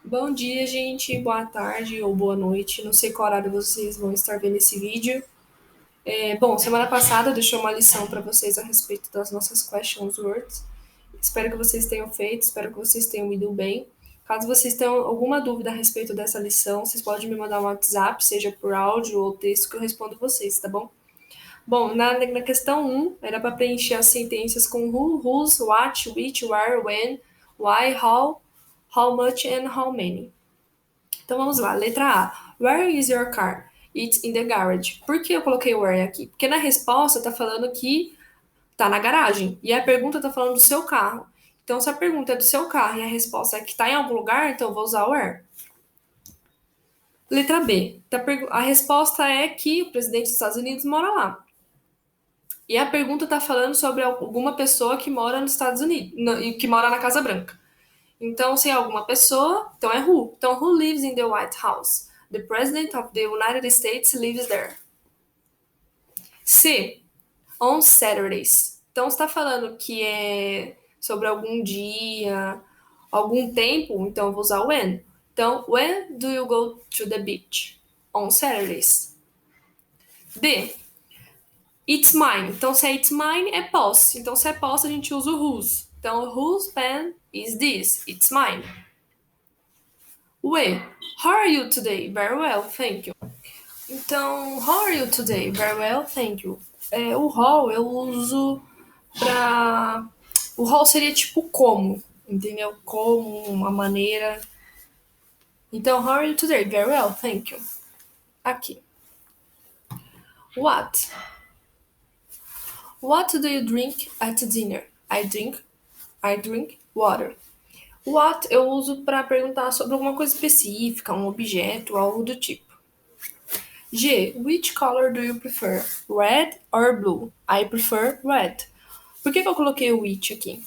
Bom dia, gente. Boa tarde ou boa noite. Não sei qual horário vocês vão estar vendo esse vídeo. Bom, semana passada eu deixei uma lição para vocês a respeito das nossas questions words. Espero que vocês tenham feito, espero que vocês tenham ido bem. Caso vocês tenham alguma dúvida a respeito dessa lição, vocês podem me mandar um WhatsApp, seja por áudio ou texto, que eu respondo vocês, tá bom? Bom, na questão um era para preencher as sentenças com who, whose, what, which, where, when, why, how much and how many. Então vamos lá, letra A. Where is your car? It's in the garage. Por que eu coloquei where aqui? Porque na resposta tá falando que tá na garagem. E a pergunta tá falando do seu carro. Então, se a pergunta é do seu carro e a resposta é que tá em algum lugar, então eu vou usar where. Letra B. A resposta é que o presidente dos Estados Unidos mora lá. E a pergunta tá falando sobre alguma pessoa que mora nos Estados Unidos, e que mora na Casa Branca. Então, se é alguma pessoa, então é who. Então, who lives in the White House? The President of the United States lives there. C. On Saturdays. Então, está falando que é sobre algum dia, algum tempo, então eu vou usar when. Então, when do you go to the beach? On Saturdays. D. It's mine. Então, se é it's mine, é posse. Então, se é posse, a gente usa o whose. Então, whose pen is this? It's mine. Way. How are you today? Very well, thank you. Então, how are you today? Very well, thank you. O how eu uso pra. O how seria tipo como, entendeu? Como, uma maneira. Então, how are you today? Very well, thank you. Aqui. What? What do you drink at dinner? I drink water. What eu uso para perguntar sobre alguma coisa específica, um objeto, algo do tipo. G. Which color do you prefer? Red or blue? I prefer red. Por que eu coloquei o which aqui?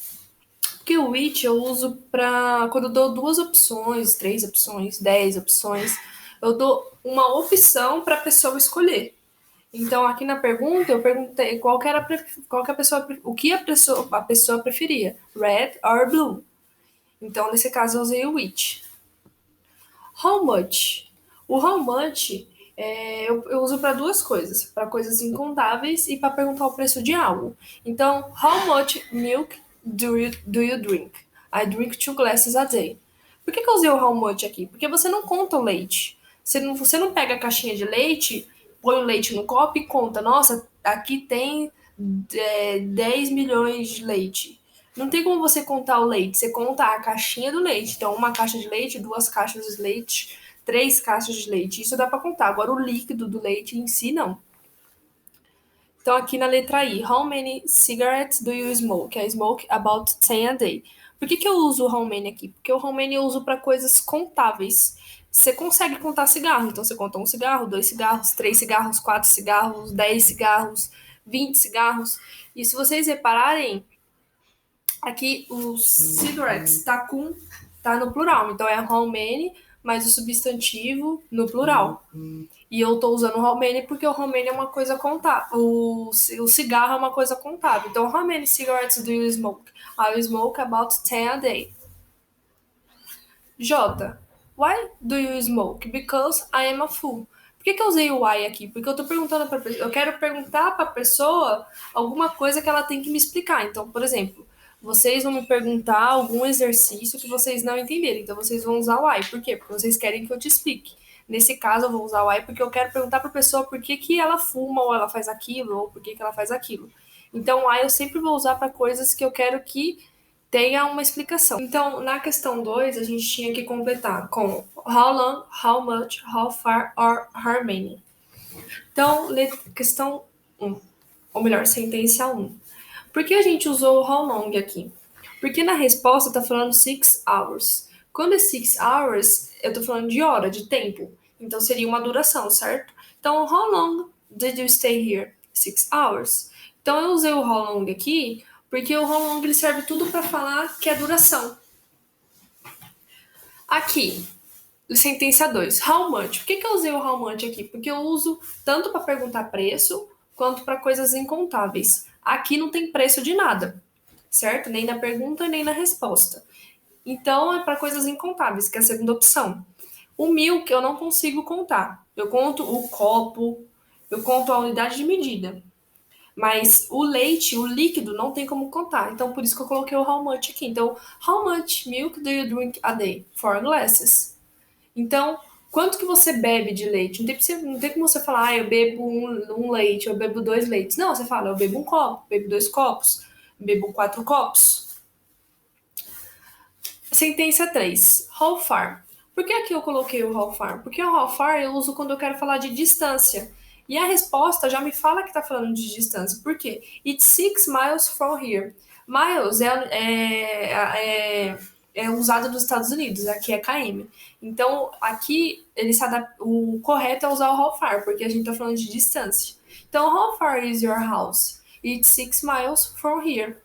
Porque o which eu uso para quando eu dou duas opções, três opções, 10 opções, eu dou uma opção para a pessoa escolher. Então aqui na pergunta eu perguntei qual que a pessoa, o que a pessoa preferia, red or blue. Então nesse caso eu usei o which. How much? O how much eu uso para duas coisas, para coisas incontáveis e para perguntar o preço de algo. Então, how much milk do you drink? I drink 2 glasses a day. Por que eu usei o how much aqui? Porque você não conta o leite. Você não pega a caixinha de leite, põe o leite no copo e conta, nossa, aqui tem 10 milhões de leite. Não tem como você contar o leite, você conta a caixinha do leite. Então, uma caixa de leite, duas caixas de leite, três caixas de leite. Isso dá para contar. Agora, o líquido do leite em si, não. Então, aqui na letra I, how many cigarettes do you smoke? I smoke about 10 a day. Por que eu uso o how many aqui? Porque o how many eu uso para coisas contáveis. Você consegue contar cigarro, então você conta um cigarro, 2 cigarros, 3 cigarros, 4 cigarros, 10 cigarros, 20 cigarros. E se vocês repararem, aqui os cigarettes tá no plural, então é how many, mais o substantivo no plural. E eu tô usando o how many porque o how many é uma coisa contável. O cigarro é uma coisa contável. Então, how many cigarettes do you smoke? I smoke about 10 a day. J. Why do you smoke? Because I am a fool. Por que eu usei o why aqui? Porque eu tô perguntando pra pessoa, eu quero perguntar pra pessoa alguma coisa que ela tem que me explicar. Então, por exemplo, vocês vão me perguntar algum exercício que vocês não entenderem. Então, vocês vão usar o why. Por quê? Porque vocês querem que eu te explique. Nesse caso, eu vou usar o why porque eu quero perguntar pra pessoa por que ela fuma ou ela faz aquilo ou por que ela faz aquilo. Então, o why eu sempre vou usar para coisas que eu quero que tenha uma explicação. Então, na questão 2 a gente tinha que completar com how long, how much, how far or how many. Então, questão um, ou melhor, sentença um. Por que a gente usou o how long aqui? Porque na resposta tá falando 6 hours. Quando é 6 hours, eu tô falando de hora, de tempo. Então seria uma duração, certo? Então, how long did you stay here? 6 hours. Então eu usei o how long aqui porque o how long ele serve tudo para falar que é duração. Aqui, sentença 2. How much? Por que eu usei o how much aqui? Porque eu uso tanto para perguntar preço quanto para coisas incontáveis. Aqui não tem preço de nada, certo? Nem na pergunta, nem na resposta. Então é para coisas incontáveis, que é a segunda opção. O milk eu não consigo contar. Eu conto o copo, eu conto a unidade de medida. Mas o leite, o líquido, não tem como contar. Então, por isso que eu coloquei o how much aqui. Então, how much milk do you drink a day? 4 glasses. Então, quanto que você bebe de leite? Não tem como você falar, eu bebo um leite, eu bebo 2 leites. Não, você fala, eu bebo um copo, bebo 2 copos, bebo 4 copos. Sentença 3. How far? Por que aqui eu coloquei o how far? Porque o how far eu uso quando eu quero falar de distância. E a resposta já me fala que está falando de distância. Por quê? It's 6 miles from here. Miles é usado nos Estados Unidos, aqui é km. Então, aqui o correto é usar o how far, porque a gente está falando de distância. Então, how far is your house? It's 6 miles from here.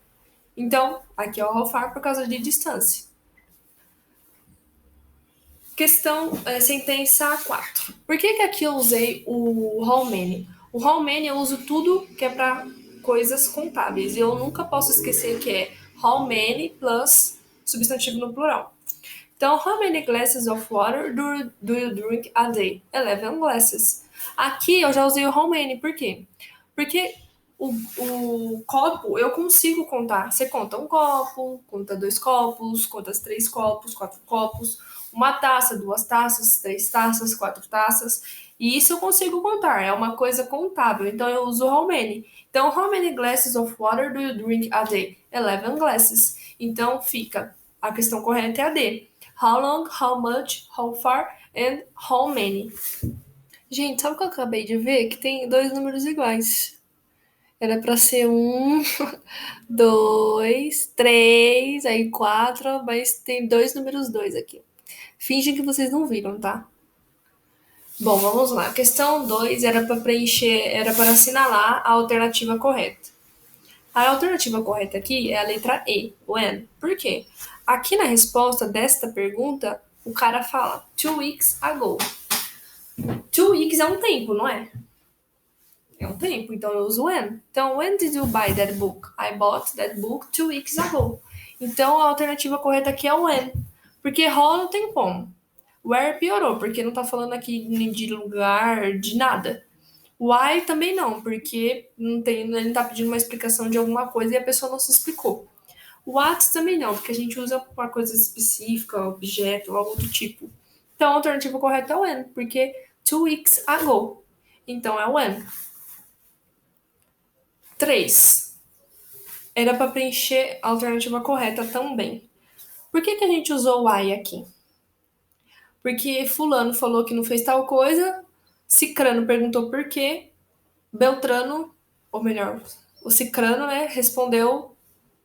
Então, aqui é o how far por causa de distância. Sentença 4. Por que aqui eu usei o how many? O how many eu uso tudo que é para coisas contábeis. E eu nunca posso esquecer que é how many plus substantivo no plural. Então, how many glasses of water do you drink a day? 11 glasses. Aqui eu já usei o how many, por quê? Porque o copo eu consigo contar. Você conta um copo, conta 2 copos, conta 3 copos, 4 copos, uma taça, 2 taças, 3 taças, 4 taças. E isso eu consigo contar, é uma coisa contável. Então eu uso how many. Então, how many glasses of water do you drink a day? 11 glasses. Então fica, a questão correta é a D. How long, how much, how far and how many. Gente, sabe o que eu acabei de ver? Que tem 2 números iguais. Era pra ser 2, 3, aí 4, mas tem 2 números 2 aqui. Fingem que vocês não viram, tá? Bom, vamos lá. Questão 2 era para preencher, era para assinalar a alternativa correta. A alternativa correta aqui é a letra E, when. Por quê? Aqui na resposta desta pergunta, o cara fala 2 weeks ago. 2 weeks é um tempo, não é? É um tempo, então eu uso when. Então, when did you buy that book? I bought that book 2 weeks ago. Então, a alternativa correta aqui é when. Porque how não tem como. Where piorou, porque não tá falando aqui nem de lugar, de nada. Why também não, porque não tem, ele tá pedindo uma explicação de alguma coisa e a pessoa não se explicou. What também não, porque a gente usa uma coisa específica, objeto, algo do tipo. Então, a alternativa correta é when, porque 2 weeks ago. Então, é when. 3. Era para preencher a alternativa correta também. Por que a gente usou why aqui? Porque fulano falou que não fez tal coisa, Cicrano perguntou por quê, Beltrano, ou melhor, o Cicrano, né, respondeu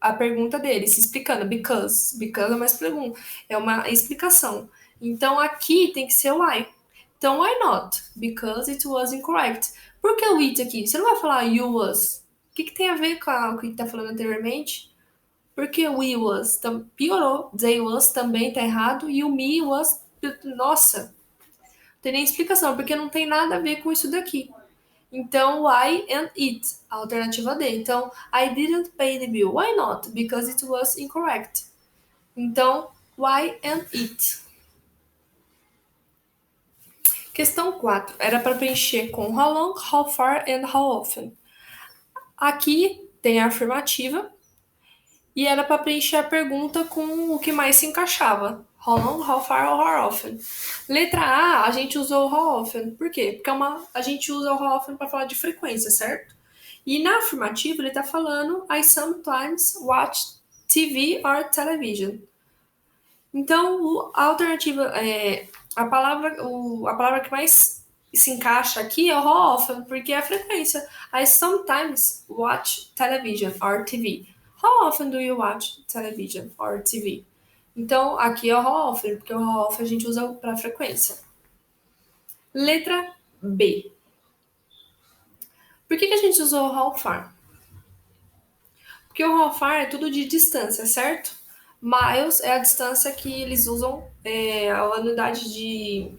a pergunta dele, se explicando, because. Because é mais pergunta, é uma explicação. Então aqui tem que ser why. Então why not? Because it was incorrect. Por que o it aqui? Você não vai falar you was. O que tem a ver com o que tá falando anteriormente? Porque we was piorou, they was também tá errado e o me was, nossa, não tem nem explicação, porque não tem nada a ver com isso daqui. Então, why and it, a alternativa D. Então, I didn't pay the bill. Why not? Because it was incorrect. Então, why and it. Questão 4. Era para preencher com how long, how far and how often. Aqui tem a afirmativa e era para preencher a pergunta com o que mais se encaixava. How long, how far or how often. Letra A, a gente usou how often. Por quê? Porque a gente usa o how often para falar de frequência, certo? E na afirmativa ele está falando I sometimes watch TV or television. Então, a alternativa é a palavra que mais se encaixa aqui é o how often, porque é a frequência. I sometimes watch television or TV. How often do you watch television or TV? Então, aqui é o how often, porque o how often a gente usa para frequência. Letra B. Por que a gente usou o how far? Porque o how far é tudo de distância, certo? Miles é a distância que eles usam, a unidade de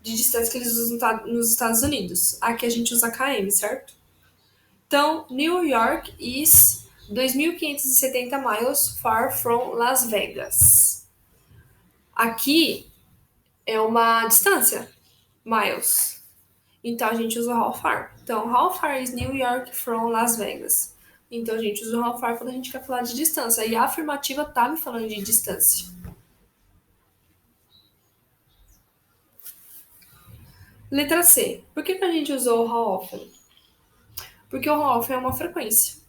distância que eles usam nos Estados Unidos. Aqui a gente usa km, certo? Então, New York is 2.570 miles far from Las Vegas. Aqui é uma distância, miles. Então a gente usa how far. Então, how far is New York from Las Vegas? Então a gente usa o how far quando a gente quer falar de distância. E a afirmativa tá me falando de distância. Letra C. Por que a gente usou o how often? Porque o how often é uma frequência,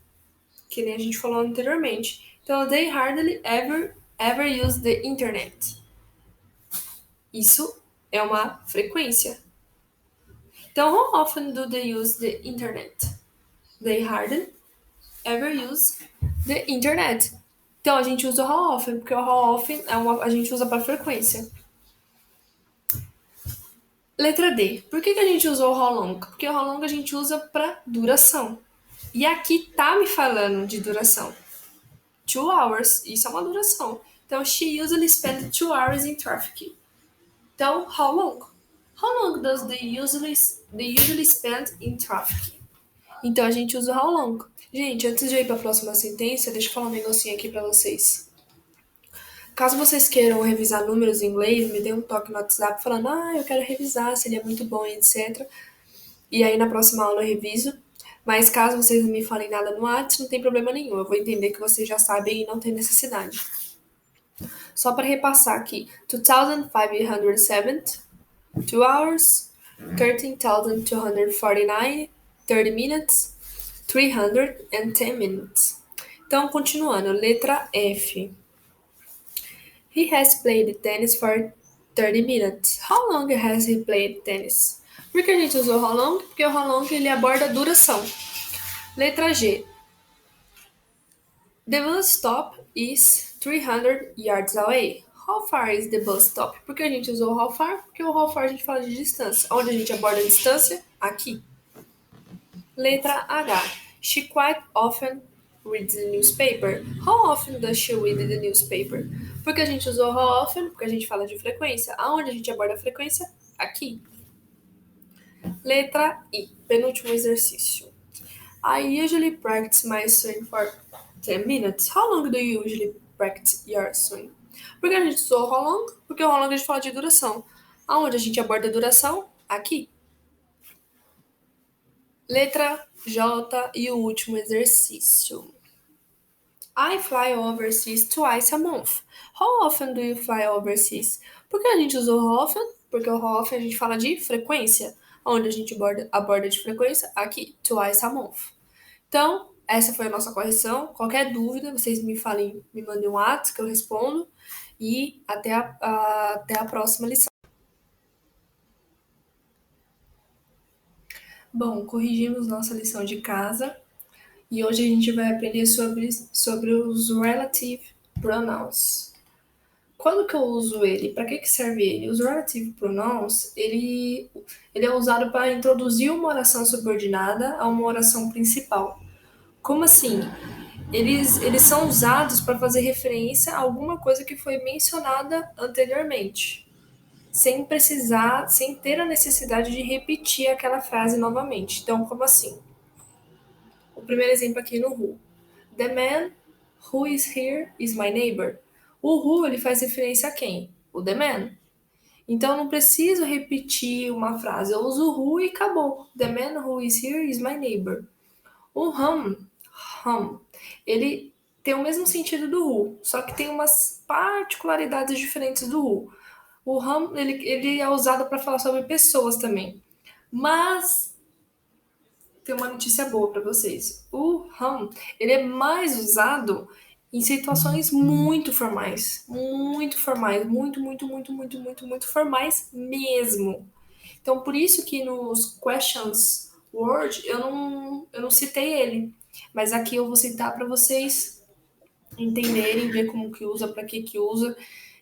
que nem a gente falou anteriormente. Então, they hardly ever use the internet. Isso é uma frequência. Então, how often do they use the internet? They hardly ever use the internet. Então, a gente usa o how often, porque o how often a gente usa para frequência. Letra D. Por que a gente usou o how long? Porque o how long a gente usa para duração. E aqui tá me falando de duração. 2 hours, isso é uma duração. Então, she usually spends 2 hours in traffic. Então, how long? How long does they usually spend in traffic? Então, a gente usa o how long. Gente, antes de eu ir para a próxima sentença, deixa eu falar um negocinho aqui para vocês. Caso vocês queiram revisar números em inglês, me dê um toque no WhatsApp falando, eu quero revisar, seria muito bom, etc. E aí, na próxima aula eu reviso. Mas caso vocês não me falem nada no WhatsApp, não tem problema nenhum. Eu vou entender que vocês já sabem e não tem necessidade. Só para repassar aqui. 2,570, 2 hours. 13,249, 30 minutes. 310 minutes. Então, continuando. Letra F. He has played tennis for 30 minutes. How long has he played tennis? Por que a gente usou how long? Porque o how long ele aborda a duração. Letra G. The bus stop is 300 yards away. How far is the bus stop? Por que a gente usou how far? Porque o how far a gente fala de distância. Onde a gente aborda a distância? Aqui. Letra H. She quite often reads the newspaper. How often does she read the newspaper? Por que a gente usou how often? Porque a gente fala de frequência. Aonde a gente aborda a frequência? Aqui. Letra I. Penúltimo exercício. I usually practice my swim for 10 minutes. How long do you usually practice your swim? Por que a gente usou how long? Porque o how long a gente fala de duração. Aonde a gente aborda a duração? Aqui. Letra J e o último exercício. I fly overseas twice a month. How often do you fly overseas? Por que a gente usou how often? Porque o how often a gente fala de frequência. Onde a gente aborda de frequência? Aqui, twice a month. Então, essa foi a nossa correção. Qualquer dúvida, vocês me falem, me mandem um WhatsApp que eu respondo. E até a próxima lição. Bom, corrigimos nossa lição de casa. E hoje a gente vai aprender sobre os relative pronouns. Quando que eu uso ele? Para que serve ele? Os relative pronouns, ele é usado para introduzir uma oração subordinada a uma oração principal. Como assim? Eles são usados para fazer referência a alguma coisa que foi mencionada anteriormente, sem ter a necessidade de repetir aquela frase novamente. Então, como assim? O primeiro exemplo aqui no who. The man who is here is my neighbor. O who, ele faz referência a quem? O the man. Então, eu não preciso repetir uma frase. Eu uso o who e acabou. The man who is here is my neighbor. O hum, ele tem o mesmo sentido do who, só que tem umas particularidades diferentes do who. O hum, ele é usado para falar sobre pessoas também. Mas tem uma notícia boa para vocês. O ele é mais usado em situações muito formais. Muito formais. Muito formais mesmo. Então, por isso que nos questions word eu não citei ele. Mas aqui eu vou citar para vocês entenderem, ver como que usa, para que usa.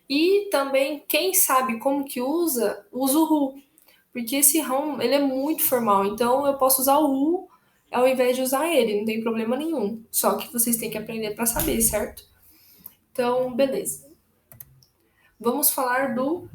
E também, quem sabe como que usa o who. Porque esse home, ele é muito formal. Então, eu posso usar o who ao invés de usar ele. Não tem problema nenhum. Só que vocês têm que aprender para saber, certo? Então, beleza. Vamos falar do